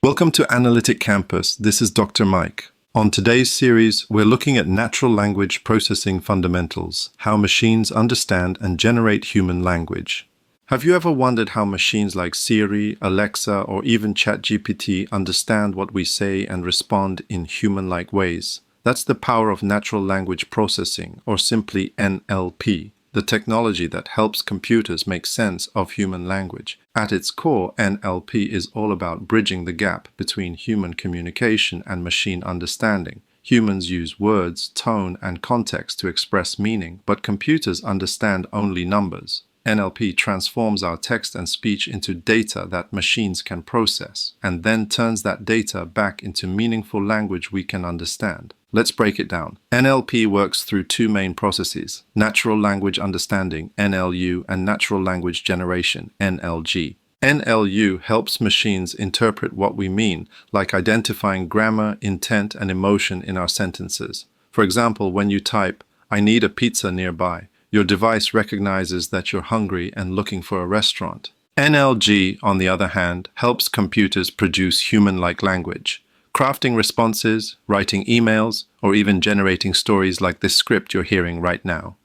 Welcome to Analytic Campus. This is Dr. Mike. On today's series, we're looking at natural language processing fundamentals, how machines understand and generate human language. Have you ever wondered how machines like Siri, Alexa, or even ChatGPT understand what we say and respond in human-like ways? That's the power of natural language processing, or simply NLP, the technology that helps computers make sense of human language. At its core, NLP is all about bridging the gap between human communication and machine understanding. Humans use words, tone, and context to express meaning, but computers understand only numbers. NLP transforms our text and speech into data that machines can process, and then turns that data back into meaningful language we can understand. Let's break it down. NLP works through two main processes: natural language understanding, NLU, and natural language generation, NLG. NLU helps machines interpret what we mean, like identifying grammar, intent, and emotion in our sentences. For example, when you type, "I need a pizza nearby," your device recognizes that you're hungry and looking for a restaurant. NLG, on the other hand, helps computers produce human-like language, crafting responses, writing emails, or even generating stories like this script you're hearing right now.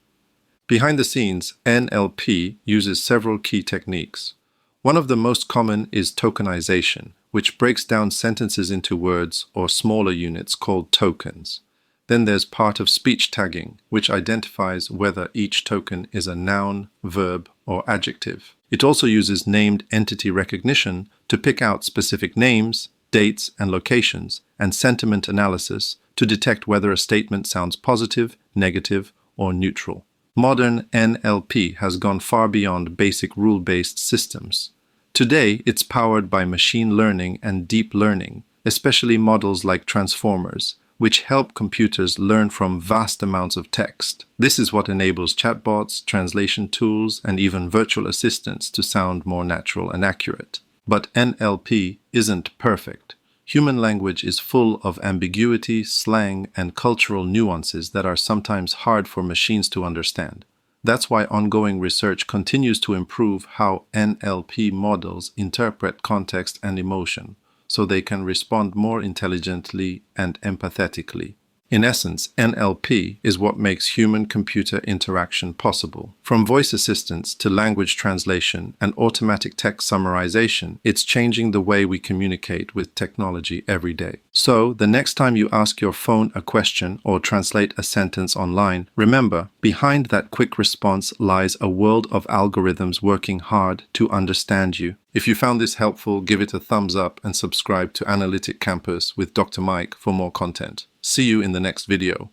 Behind the scenes, NLP uses several key techniques. One of the most common is tokenization, which breaks down sentences into words or smaller units called tokens. Then there's part of speech tagging, which identifies whether each token is a noun, verb, or adjective. It also uses named entity recognition to pick out specific names, dates, and locations, and sentiment analysis to detect whether a statement sounds positive, negative, or neutral. Modern NLP has gone far beyond basic rule-based systems. Today, it's powered by machine learning and deep learning, especially models like transformers, which help computers learn from vast amounts of text. This is what enables chatbots, translation tools, and even virtual assistants to sound more natural and accurate. But NLP isn't perfect. Human language is full of ambiguity, slang, and cultural nuances that are sometimes hard for machines to understand. That's why ongoing research continues to improve how NLP models interpret context and emotion, so they can respond more intelligently and empathetically. In essence, NLP is what makes human-computer interaction possible. From voice assistants to language translation and automatic text summarization, it's changing the way we communicate with technology every day. So, the next time you ask your phone a question or translate a sentence online, remember, behind that quick response lies a world of algorithms working hard to understand you. If you found this helpful, give it a thumbs up and subscribe to Analytic Campus with Dr. Mike for more content. See you in the next video.